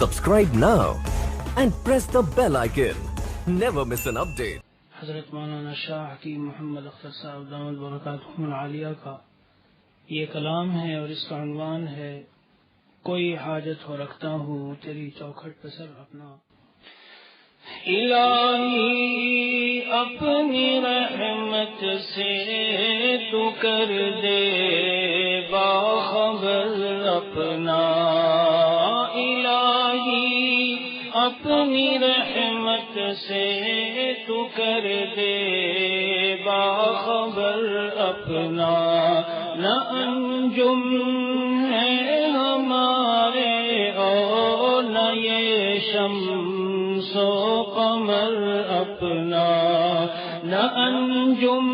Subscribe now and press the bell icon. Never miss an update. حضرت مولانا شاہ حکیم محمد اختر صاحب دامت برکاتہم العالیہ کا یہ کلام ہے اور اس کا عنوان ہے کوئی حاجت ہو رکھتا ہوں تیری چوکھٹ پہ سر اپنا۔ الہی اپنی رحمت سے تو کر دے باخبر اپنا، الہی اپنی رحمت سے تو کر دے باخبر اپنا، نہ انجم ہے ہمارے اور نہ یہ شمس و قمر اپنا، نہ انجم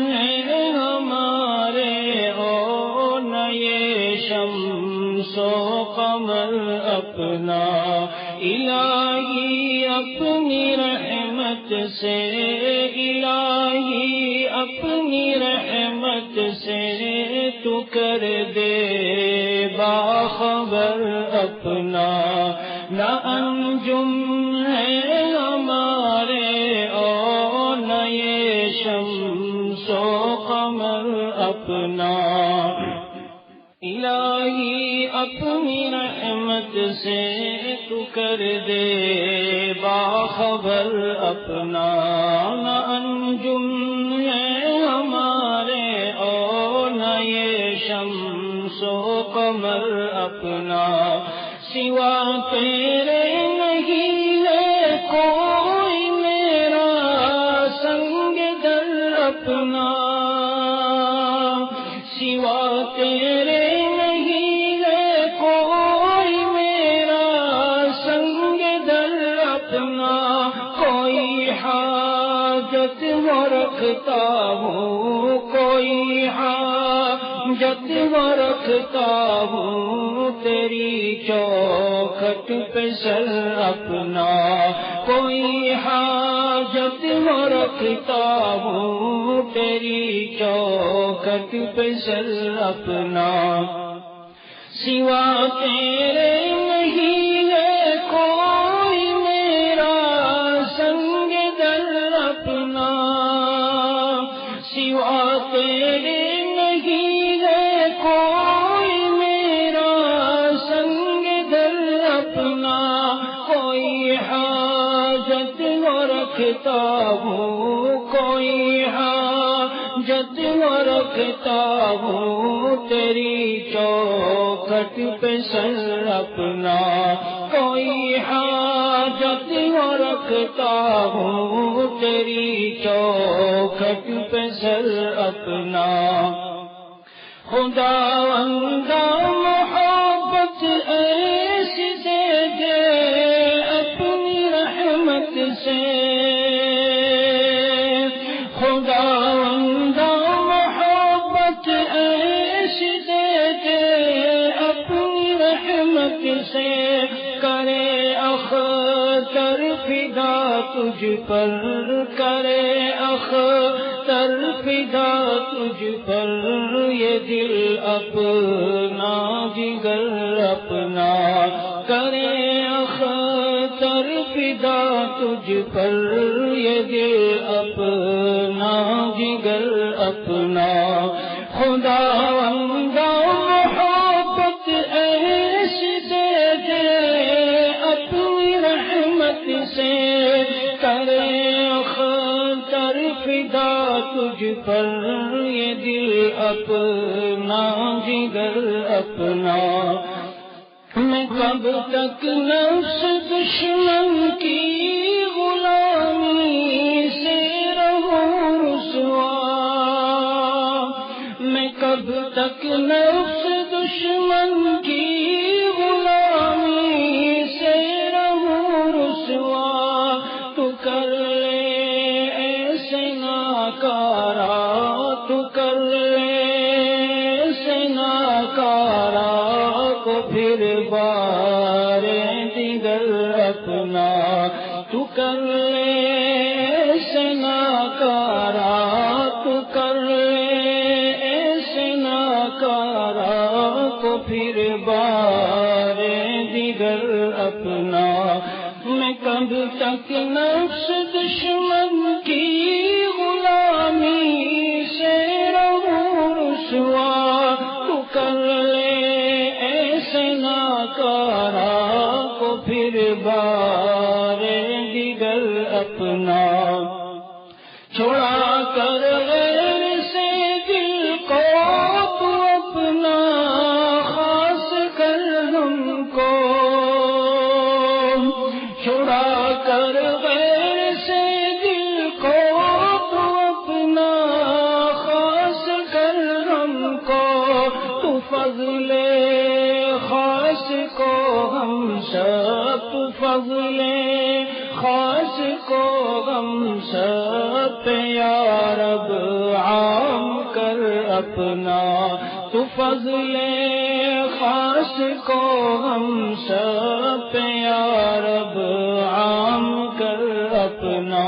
ہے ہمارے اور نہ یہ شمس و قمر اپنا، الہی اپنی رحمت سے، الہی اپنی رحمت سے تو کر دے باخبر اپنا، نہ انجم ہے ہمارے اور نہ یہ شمس و قمر اپنا، الہی اپنی رحمت سے تو کر دے باخبر اپنا، نہ انجم ہے ہمارے اور نہ یہ شمس و قمر اپنا، سوا تیرے نہیں ہے کوئی میرا سنگ در اپنا، سوا تیرے نہیں ہے کوئی میرا سنگ در اپنا، کوئی حاجت وہ رکھتا ہوں، کوئی حاجت وہ رکھتا ہوں تیری چوکھٹ پہ سر اپنا، کوئی حاجت وہ رکھتا ہوں تیری چوکھٹ پہ سر اپنا، سوا تیرے نہیں ہے کوئی میرا سنگ در اپنا، سوا تیرے نہیں ہے کوئی میرا سنگ در اپنا، کوئی حاجت وہ رکھتا ہوں، کوئی حاجت وہ رکھتا ہوں تیری چوکھٹ پہ سر اپنا، کوئی حاجت وہ رکھتا ہوں تیری چوکھٹ پہ سر اپنا، خداوندا محبت ایسی دے دے اپنی رحمت سے، خداوندا محبت ایسی دے دے اپنی رحمت سے، کرے اختر فدا تجھ پر، کرے اختر فدا تجھ پر، یہ دل اپنا جگر اپنا، کرے اختر فدا تجھ پر، یہ دل اپنا جگر اپنا، خداوندا محبت ایسی دے دے اپنی رحمت سے، کرے اختر فدا تجھ پر، یہ دل اپنا جگر اپنا، میں کب تک نفس دشمن کی غلامی سے رہوں رسوا، میں کب تک نفس دشمن کی غلامی سے رہوں رسوا، تو کر لے ایسے ناکارا، تو کر لے ایسے ناکارا کو پھر بار دیگر اپنا، تو کر لے ایسے ناکارا، تو کر لے ایسے ناکارا کو پھر بار دیگر اپنا، میں کب تک نفس دشمن کی غلامی سے رہوں رسوا، تو کر لے ایسے ناکارا کو پھر بار دیگر اپنا، چھوڑا کر غیر سے دل کو تو اپنا، خاص کر ہم کو، چھوڑا کر غیر سے دل کو تو اپنا، خاص کر ہم کو، تو فضل خاص کو ہم سب، تو فضل خاص کو ہم سب پہ یا رب عام کر اپنا، تو فضل خاص کو ہم سب پہ یا رب عام کر اپنا،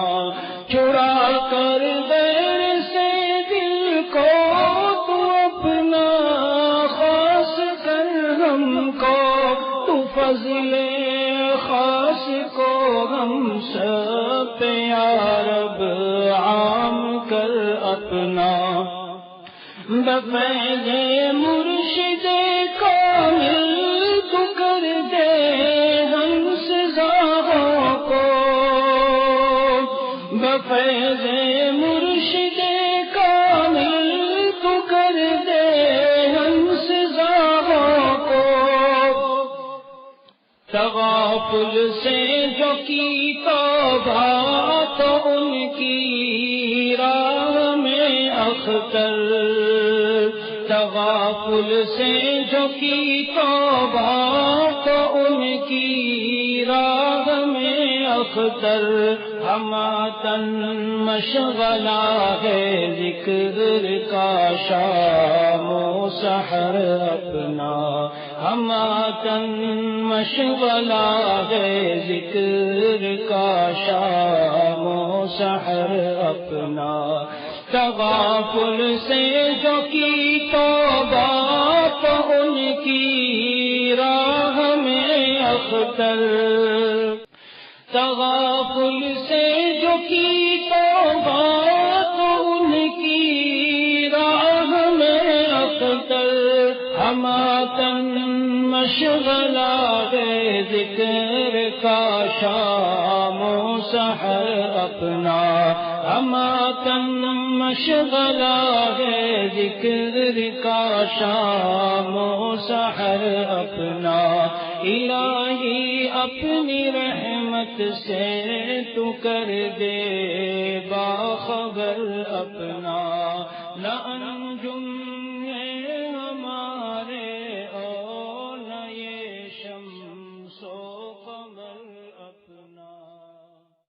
چھڑا کر غیر سے دل کو تو اپنا، خاص کر ہم کو، تو فضل خاص کو ہم سب پہ یا رب عام کر اپنا، بفیض مرشد کامل تو کر دے ہم سزاؤں کو، بفیض مرشد کامل تو کر دے ہم سزاؤں کو، تغافل سے جو کی توبہ تو ان کی راہ میں اختر، تغافل سے جو کی توبہ تو ان کی راہ میں اختر، ہماتن مشغلہ ہے ذکر کا شام و سحر اپنا، ہماتن مشغلہ ہے ذکر کا شام و سحر اپنا، تغافل سے جو کی توبہ تو ان کی راہ میں اختر، تغافل سے جو کی توبہ تو ان کی راہ میں اختر، ہماتن مشغلہ ہے ذکر کا شام و سحر اپنا، ہماتن مشغلہ ہے ذکر کا شام و سحر اپنا، الہی اپنی رحمت سے تو کر دے باخبر اپنا، نہ انجم ہے ہمارے